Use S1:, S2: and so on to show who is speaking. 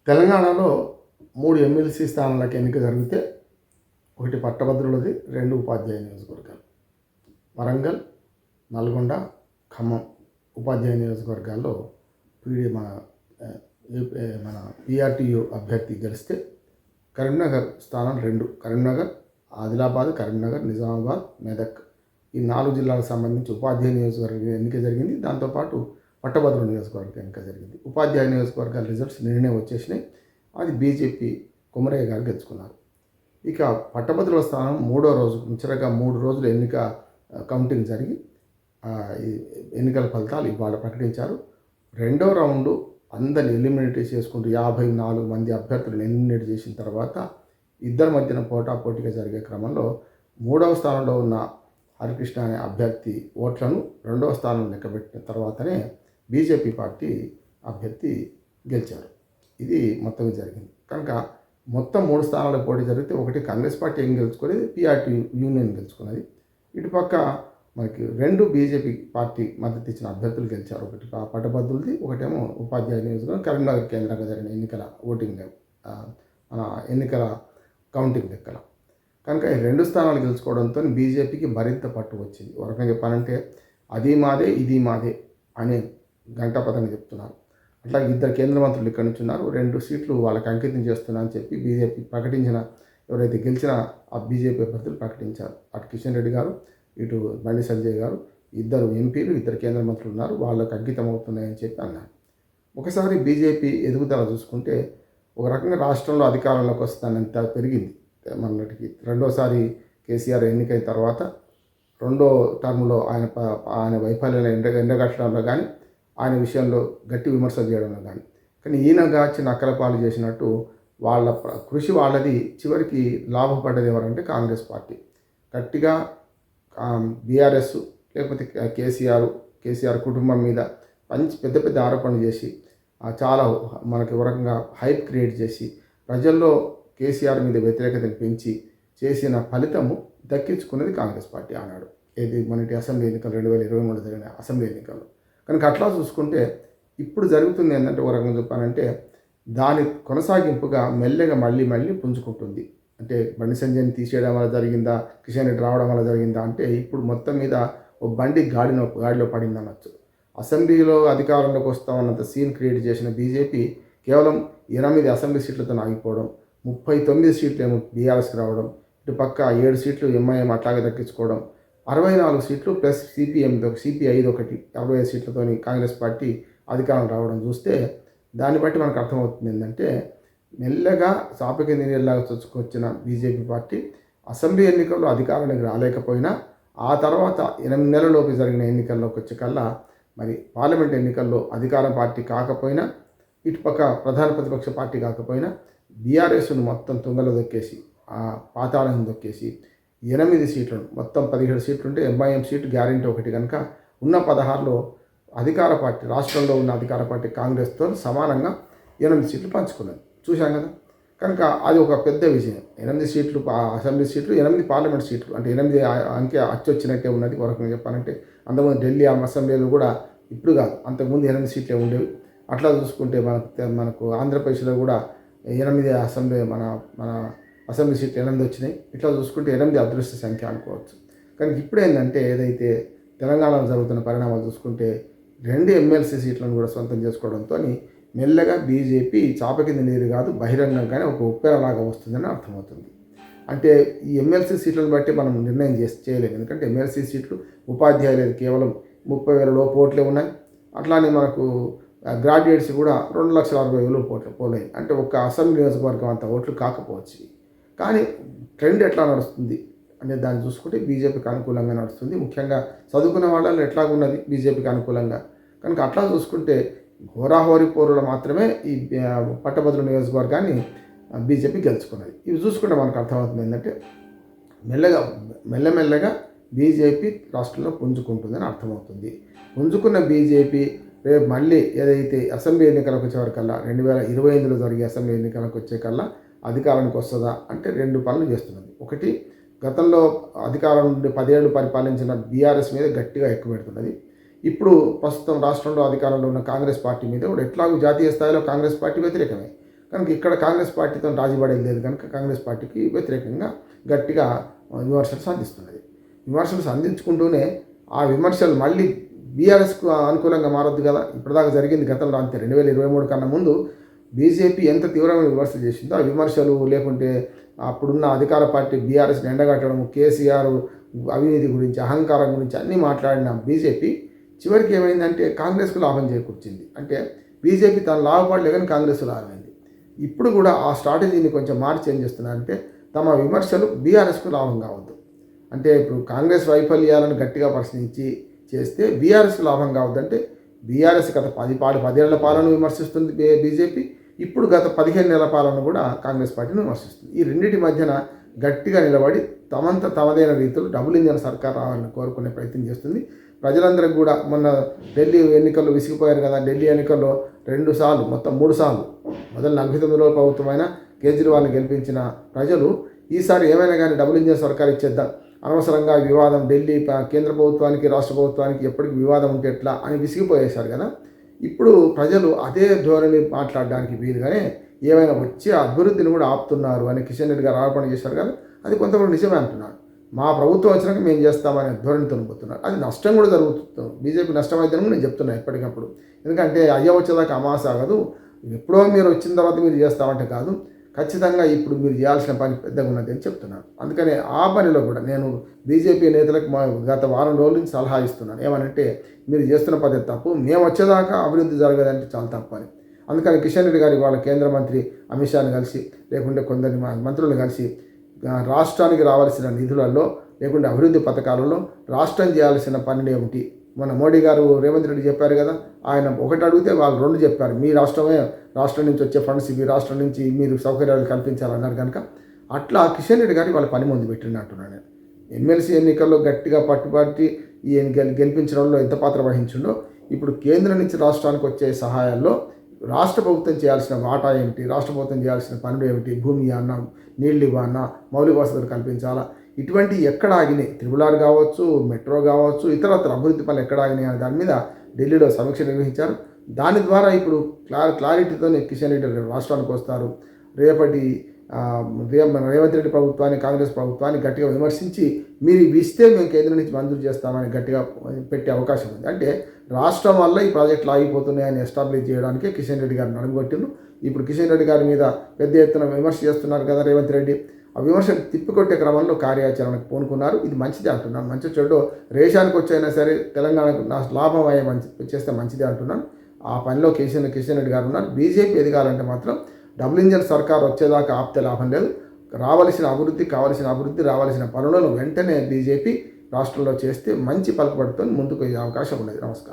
S1: తెలంగాణలో 3 ఎమ్మెల్సీ స్థానాలకు ఎన్నిక జరిగితే ఒకటి పట్టభద్రులది, 2 ఉపాధ్యాయ నియోజకవర్గాలు. వరంగల్, నల్గొండ, ఖమ్మం ఉపాధ్యాయ నియోజకవర్గాల్లో మన పిఆర్టీయూ అభ్యర్థి గెలిస్తే కరీంనగర్ స్థానం 2, కరీంనగర్, ఆదిలాబాద్, కరీంనగర్, నిజామాబాద్, మెదక్ ఈ 4 జిల్లాలకు సంబంధించి ఉపాధ్యాయ నియోజకవర్గం ఎన్నిక జరిగింది. దాంతోపాటు పట్టభద్రుల నియోజకవర్గం ఎన్నిక జరిగింది. ఉపాధ్యాయ నియోజకవర్గాల రిజల్ట్స్ నిన్ననే వచ్చేసినాయి. అది బీజేపీ కొమరయ్య గారు గెలుచుకున్నారు. ఇక పట్టభద్రుల స్థానం 3వ రోజు ముచ్చటగా 3 రోజులు ఎన్నిక కౌంటింగ్ జరిగి ఎన్నికల ఫలితాలు ఇవాళ ప్రకటించారు. 2వ రౌండు అందరిని ఎలిమినేట్ చేసుకుంటూ 54 మంది అభ్యర్థులను ఎలిమినేట్ చేసిన తర్వాత ఇద్దరి మధ్యన పోటాపోటీగా జరిగే క్రమంలో 3వ స్థానంలో ఉన్న హరికృష్ణ అనే అభ్యర్థి ఓట్లను 2వ స్థానం లెక్కబెట్టిన తర్వాతనే బీజేపీ పార్టీ అభ్యర్థి గెలిచారు. ఇది మొత్తం జరిగింది. కనుక మొత్తం 3 స్థానాలకు పోటీ జరిగితే ఒకటి కాంగ్రెస్ పార్టీ ఏం గెలుచుకునేది, పిఆర్టీ యూనియన్ గెలుచుకున్నది. ఇటుపక్క మనకి 2 బీజేపీ పార్టీ మద్దతు ఇచ్చిన అభ్యర్థులు గెలిచారు. ఒకటి పట్టభద్రులది, ఒకటేమో ఉపాధ్యాయ నియోజకవర్గం కరీంనగర్ కేంద్రంగా జరిగిన ఎన్నికల మన ఎన్నికల కౌంటింగ్ లెక్కల. కనుక ఈ 2 స్థానాలు గెలుచుకోవడంతో బీజేపీకి మరింత పట్టు వచ్చింది. ఒక రకంగా చెప్పాలంటే అది మాదే ఇది మాదే అనే గంటపదంగా చెప్తున్నారు. అట్లా 2 కేంద్ర మంత్రులు ఇక్కడి నుంచి ఉన్నారు. 2 సీట్లు వాళ్ళకి అంకితం చేస్తున్నా అని చెప్పి బీజేపీ ప్రకటించిన ఎవరైతే గెలిచిన ఆ బీజేపీ అభ్యర్థులు ప్రకటించారు. అటు కిషన్ రెడ్డి గారు, ఇటు బండి సంజయ్ గారు, 2 ఎంపీలు, 2 కేంద్ర మంత్రులు ఉన్నారు. వాళ్ళకు అంకితం అవుతున్నాయని చెప్పి అన్నారు. ఒకసారి బీజేపీ ఎదుగుదల చూసుకుంటే ఒక రకంగా రాష్ట్రంలో అధికారంలోకి వస్తానంత పెరిగింది. మనకి 2వసారి కేసీఆర్ ఎన్నికైన తర్వాత 2వ టర్మ్లో ఆయన వైఫల్యాలు ఎండగట్టడంలో కానీ, ఆయన విషయంలో గట్టి విమర్శలు చేయడంలో కానీ ఈయనగా నక్కల పాలు చేసినట్టు వాళ్ళ కృషి వాళ్ళది చివరికి లాభపడ్డది ఎవరంటే కాంగ్రెస్ పార్టీ. గట్టిగా బీఆర్ఎస్ లేకపోతే కేసీఆర్ కుటుంబం మీద పెద్ద పెద్ద ఆరోపణలు చేసి చాలా మనకి ఒక రకంగా హైప్ క్రియేట్ చేసి ప్రజల్లో కేసీఆర్ మీద వ్యతిరేకతను పెంచి చేసిన ఫలితము దక్కించుకున్నది కాంగ్రెస్ పార్టీ ఆనాడు. ఏది మనకి అసెంబ్లీ ఎన్నికలు 2023 జరిగిన అసెంబ్లీ ఎన్నికల్లో. కనుక అట్లా చూసుకుంటే ఇప్పుడు జరుగుతుంది ఏంటంటే ఒక రకంగా చెప్పాలంటే దాని కొనసాగింపుగా మెల్లగా మళ్ళీ పుంజుకుంటుంది. అంటే బండి సంజయ్ని తీసేయడం వల్ల జరిగిందా, కిషన్ రెడ్డి రావడం వల్ల జరిగిందా అంటే ఇప్పుడు మొత్తం మీద ఒక బండి గాడిలో పడింది అనొచ్చు. అసెంబ్లీలో అధికారంలోకి వస్తామన్నంత సీన్ క్రియేట్ చేసిన బీజేపీ కేవలం 8 అసెంబ్లీ సీట్లతో ఆగిపోవడం, 39 సీట్లు ఏమో బీఆర్ఎస్కి రావడం, ఇటు పక్క 7 సీట్లు ఎంఐఎం అట్లాగే దక్కించుకోవడం, 64 సీట్లు ప్లస్ సిపిఐ ఒకటి 65 సీట్లతో కాంగ్రెస్ పార్టీ అధికారం రావడం చూస్తే దాన్ని బట్టి మనకు అర్థమవుతుంది ఏంటంటే మెల్లగా సాపకి నీళ్ళలాగా చొచ్చుకొచ్చిన బీజేపీ పార్టీ అసెంబ్లీ ఎన్నికల్లో అధికారానికి రాలేకపోయినా ఆ తర్వాత 8 నెలలలోపు జరిగిన ఎన్నికల్లోకి వచ్చే కల్లా మరి పార్లమెంట్ ఎన్నికల్లో అధికార పార్టీ కాకపోయినా, ఇటుపక్క ప్రధాన ప్రతిపక్ష పార్టీ కాకపోయినా బీఆర్ఎస్ను మొత్తం తుంగలో దొక్కేసి ఆ పాతాళాన్ని దొక్కేసి 8 సీట్లను మొత్తం 17 సీట్లుంటే ఎంఐఎం సీటు గ్యారెంటీ ఒకటి కనుక ఉన్న 16లో అధికార పార్టీ రాష్ట్రంలో ఉన్న అధికార పార్టీ కాంగ్రెస్తో సమానంగా 8 సీట్లు పంచుకున్నది. చూశాం కదా. కనుక అది ఒక పెద్ద విజయం. 8 సీట్లు అసెంబ్లీ సీట్లు, 8 పార్లమెంట్ సీట్లు, అంటే 8 అంకె అచ్చొచ్చినట్టే ఉన్నది. ఒక రకంగా చెప్పాలంటే అంతకుముందు ఢిల్లీ అసెంబ్లీలో కూడా ఇప్పుడు కాదు, అంతకుముందు 8 సీట్లే ఉండేవి. అట్లా చూసుకుంటే మనకు ఆంధ్రప్రదేశ్లో కూడా 8 మన అసెంబ్లీ సీట్లు 8 వచ్చినాయి. ఇట్లా చూసుకుంటే 8 అదృష్ట సంఖ్య అనుకోవచ్చు. కానీ ఇప్పుడు ఏంటంటే ఏదైతే తెలంగాణలో జరుగుతున్న పరిణామాలు చూసుకుంటే 2 ఎమ్మెల్సీ సీట్లను కూడా సొంతం చేసుకోవడంతో మెల్లగా బీజేపీ చాప కింద నీరు కాదు బహిరంగంగానే ఒక ఉప్పెనలాగా వస్తుందని అర్థమవుతుంది. అంటే ఈ ఎమ్మెల్సీ సీట్లను బట్టి మనం నిర్ణయం చేయలేము. ఎందుకంటే ఎమ్మెల్సీ సీట్లు ఉపాధ్యాయులు కేవలం 30,000 లోపు ఓట్లే ఉన్నాయి. అట్లానే మనకు గ్రాడ్యుయేట్స్ కూడా 2,60,000 పోలేదు. అంటే ఒక అసెంబ్లీ నియోజకవర్గం అంత ఓట్లు కాకపోవచ్చు. కానీ ట్రెండ్ ఎట్లా నడుస్తుంది అనే దాన్ని చూసుకుంటే బీజేపీకి అనుకూలంగా నడుస్తుంది. ముఖ్యంగా చదువుకున్న వాళ్ళలో ఎట్లాగున్నది బీజేపీకి అనుకూలంగా. కనుక అట్లా చూసుకుంటే హోరాహోరీ పోరులో మాత్రమే ఈ పట్టభద్రుల నియోజకవర్గాన్ని బీజేపీ గెలుచుకున్నది. ఇవి చూసుకుంటే మనకు అర్థమవుతుంది ఏంటంటే మెల్లమెల్లగా బీజేపీ రాష్ట్రంలో పుంజుకుంటుందని అర్థమవుతుంది. పుంజుకున్న బీజేపీ రేపు మళ్ళీ ఏదైతే అసెంబ్లీ ఎన్నికలకు వచ్చేవరకల్లా 2025లో జరిగే అసెంబ్లీ ఎన్నికలకు వచ్చేకల్లా అధికారానికి వస్తుందా అంటే 2 పనులు చేస్తున్నది. ఒకటి, గతంలో అధికారం నుండి 10 ఏళ్ళు పరిపాలించిన బీఆర్ఎస్ మీద గట్టిగా ఎక్కువ పెడుతున్నది. ఇప్పుడు ప్రస్తుతం రాష్ట్రంలో అధికారంలో ఉన్న కాంగ్రెస్ పార్టీ మీద కూడా ఎట్లాగూ జాతీయ స్థాయిలో కాంగ్రెస్ పార్టీ వ్యతిరేకమే. కనుక ఇక్కడ కాంగ్రెస్ పార్టీతో రాజీపడేది లేదు కనుక కాంగ్రెస్ పార్టీకి వ్యతిరేకంగా గట్టిగా విమర్శలు సంధిస్తున్నది. విమర్శలు సంధించుకుంటూనే ఆ విమర్శలు మళ్ళీ బీఆర్ఎస్కు అనుకూలంగా మారొద్దు కదా. ఇప్పటిదాకా జరిగింది గతంలో అంతే. 2023 కన్నా ముందు బీజేపీ ఎంత తీవ్రమైన విమర్శలు చేసిందో ఆ విమర్శలు, లేకుంటే అప్పుడున్న అధికార పార్టీ బీఆర్ఎస్ని ఎండగట్టడం, కేసీఆర్ అవినీతి గురించి, అహంకారం గురించి అన్నీ మాట్లాడిన బీజేపీ చివరికి ఏమైందంటే కాంగ్రెస్కు లాభం చేకూర్చింది. అంటే బీజేపీ తను లాభపడలే కానీ కాంగ్రెస్ లాభమైంది. ఇప్పుడు కూడా ఆ స్ట్రాటజీని కొంచెం మార్చి ఏం చేస్తున్నారంటే తమ విమర్శలు బీఆర్ఎస్కు లాభం కావద్దు. అంటే ఇప్పుడు కాంగ్రెస్ వైఫల్యాలను గట్టిగా ప్రశ్నించి చేస్తే బీఆర్ఎస్కు లాభం కావద్దంటే బీఆర్ఎస్ గత 10 ఏళ్ల పాలన విమర్శిస్తుంది బీజేపీ, ఇప్పుడు గత 15 నెలల పాలన కూడా కాంగ్రెస్ పార్టీని విమర్శిస్తుంది. ఈ రెండింటి మధ్యన గట్టిగా నిలబడి తమదైన రీతిలో డబుల్ ఇంజన్ సర్కార్ రావాలని కోరుకునే ప్రయత్నం చేస్తుంది. ప్రజలందరికీ కూడా మొన్న ఢిల్లీ ఎన్నికల్లో విసిగిపోయారు కదా. ఢిల్లీ ఎన్నికల్లో 2 సార్లు, మొత్తం 3 సార్లు, మొదలు 49 ప్రభుత్వమైన కేజ్రీవాల్ని గెలిపించిన ప్రజలు ఈసారి ఏమైనా కానీ డబుల్ ఇంజన్ సర్కార్ ఇచ్చేద్దాం, అనవసరంగా వివాదం ఢిల్లీ కేంద్ర ప్రభుత్వానికి రాష్ట్ర ప్రభుత్వానికి ఎప్పటికీ వివాదం ఉంటే ఎట్లా అని విసిగిపోయేశారు కదా. ఇప్పుడు ప్రజలు అదే ధోరణి మాట్లాడడానికి వీలుగానే ఏమైనా వచ్చే అభివృద్ధిని కూడా ఆపుతున్నారు అని కిషన్ రెడ్డి గారు ఆరోపణ చేశారు కదా. అది కొంతమంది నిజమే అంటున్నారు. మా ప్రభుత్వం వచ్చినాక మేము చేస్తామనే ధోరణితో పోతున్నారు. అది నష్టం కూడా జరుగుతుంది. బీజేపీ నష్టం అయితే నేను చెప్తున్నాను ఎప్పటికప్పుడు. ఎందుకంటే అయ్య వచ్చేదాకా అమాస ఆగదు. ఎప్పుడో మీరు వచ్చిన తర్వాత మీరు చేస్తామంటే కాదు, ఖచ్చితంగా ఇప్పుడు మీరు చేయాల్సిన పని పెద్దగా ఉన్నది అని చెప్తున్నాను. అందుకనే ఆ పనిలో కూడా నేను బీజేపీ నేతలకు గత వారం రోజుల నుంచి సలహా ఇస్తున్నాను. ఏమనంటే మీరు చేస్తున్న పద్ధతి తప్పు, మేము వచ్చేదాకా అభివృద్ధి జరగదంటే చాలా తప్పు అని. అందుకని కిషన్ రెడ్డి గారి వాళ్ళ కేంద్ర మంత్రి అమిత్ షాని కలిసి, లేకుంటే కొందరి మంత్రులను కలిసి రాష్ట్రానికి రావాల్సిన నిధులలో, లేకుంటే అభివృద్ధి పథకాలలో రాష్ట్రం చేయాల్సిన పనులు ఏమిటి, మన మోడీ గారు రేవంత్ రెడ్డి చెప్పారు కదా, ఆయన ఒకటి అడిగితే వాళ్ళు 2 చెప్పారు. మీ రాష్ట్రం నుంచి వచ్చే ఫండ్స్ మీ రాష్ట్రం నుంచి మీరు సౌకర్యాలు కల్పించాలన్నారు కనుక అట్లా కిషన్ రెడ్డి గారి వాళ్ళ పని ముందు పెట్టినట్టున్నాను నేను. ఎమ్మెల్సీ ఎన్నికల్లో గట్టిగా పట్టుబట్టి ఈ గెలిపించడంలో ఎంత పాత్ర వహించిండో, ఇప్పుడు కేంద్రం నుంచి రాష్ట్రానికి వచ్చే సహాయాల్లో రాష్ట్ర ప్రభుత్వం చేయాల్సిన వాటా ఏమిటి, రాష్ట్ర ప్రభుత్వం చేయాల్సిన పనులు ఏమిటి, భూమి అన్నా, నీళ్ళు ఇవ్వన్నా, మౌలిక వసతులు కల్పించాలా, ఇటువంటి ఎక్కడ ఆగినాయి, త్రిపులార్ కావచ్చు, మెట్రో కావచ్చు, ఇతరత్ర అభివృద్ధి పనులు ఎక్కడ ఆగినాయి అనే దాని మీద ఢిల్లీలో సమీక్ష నిర్వహించారు. దాని ద్వారా ఇప్పుడు క్లారిటీతోనే కిషన్ రెడ్డి రాష్ట్రానికి వస్తారు. రేపటి రేవంత్ రెడ్డి ప్రభుత్వాన్ని, కాంగ్రెస్ ప్రభుత్వాన్ని గట్టిగా విమర్శించి మీరు ఇవి ఇస్తే మేము కేంద్రం నుంచి మంజూరు చేస్తామని గట్టిగా పెట్టే అవకాశం ఉంది. అంటే రాష్ట్రం వల్ల ఈ ప్రాజెక్టులు ఆగిపోతున్నాయని ఎస్టాబ్లిష్ చేయడానికి కిషన్ రెడ్డి గారిని అడుగుకొట్టిండ్రు. ఇప్పుడు కిషన్ రెడ్డి గారి మీద పెద్ద ఎత్తున విమర్శ చేస్తున్నారు కదా రేవంత్ రెడ్డి. ఆ విమర్శను తిప్పికొట్టే క్రమంలో కార్యాచరణకు పూనుకున్నారు. ఇది మంచిదే అంటున్నాను. మంచి చెడు రేషానికి వచ్చైనా సరే తెలంగాణకు నా లాభం అయ్యే చేస్తే మంచిదే అంటున్నాను. ఆ పనిలో కిషన్ రెడ్డి గారు ఉన్నారు. బీజేపీ ఎదగాలంటే మాత్రం డబుల్ ఇంజన్ సర్కార్ వచ్చేదాకా ఆపితే లాభం లేదు. కావలసిన అభివృద్ధి రావాల్సిన పనులను వెంటనే బీజేపీ రాష్ట్రంలో చేస్తే మంచి పలుకుబడితో ముందుకు అయ్యే అవకాశం ఉన్నది. నమస్కారం.